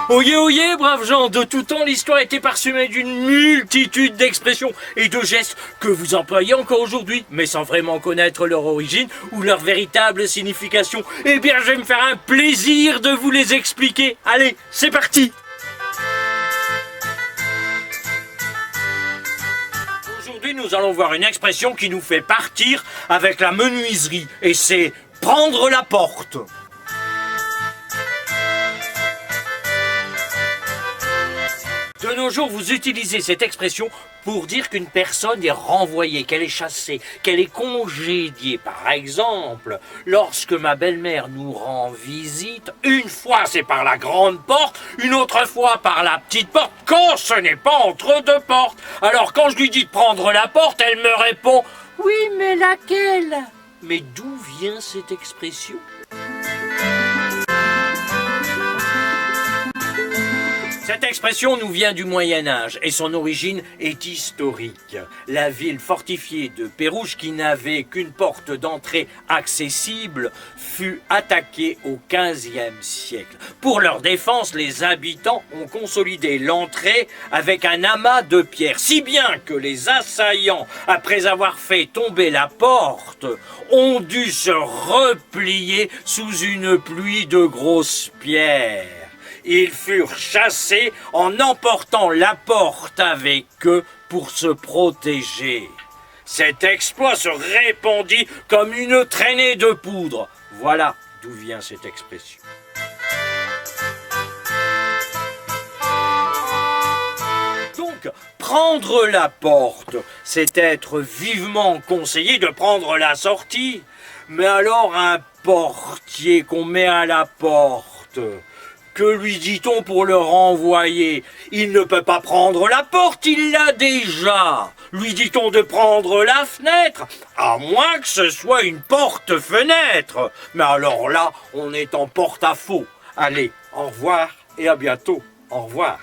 Oyez, oyez, braves gens, de tout temps l'histoire a été parsemée d'une multitude d'expressions et de gestes que vous employez encore aujourd'hui, mais sans vraiment connaître leur origine ou leur véritable signification. Eh bien, je vais me faire un plaisir de vous les expliquer. Allez, c'est parti! Aujourd'hui, nous allons voir une expression qui nous fait partir avec la menuiserie, et c'est prendre la porte. De nos jours, vous utilisez cette expression pour dire qu'une personne est renvoyée, qu'elle est chassée, qu'elle est congédiée. Par exemple, lorsque ma belle-mère nous rend visite, une fois c'est par la grande porte, une autre fois par la petite porte, quand ce n'est pas entre deux portes. Alors quand je lui dis de prendre la porte, elle me répond « Oui, mais laquelle ?» Mais d'où vient cette expression ? Cette expression nous vient du Moyen-Âge et son origine est historique. La ville fortifiée de Pérouge, qui n'avait qu'une porte d'entrée accessible, fut attaquée au XVe siècle. Pour leur défense, les habitants ont consolidé l'entrée avec un amas de pierres, si bien que les assaillants, après avoir fait tomber la porte, ont dû se replier sous une pluie de grosses pierres. Ils furent chassés en emportant la porte avec eux pour se protéger. Cet exploit se répandit comme une traînée de poudre. Voilà d'où vient cette expression. Donc, prendre la porte, c'est être vivement conseillé de prendre la sortie. Mais alors un portier qu'on met à la porte, que lui dit-on pour le renvoyer? Il ne peut pas prendre la porte, il l'a déjà. Lui dit-on de prendre la fenêtre? À moins que ce soit une porte-fenêtre. Mais alors là, on est en porte-à-faux. Allez, au revoir et à bientôt. Au revoir.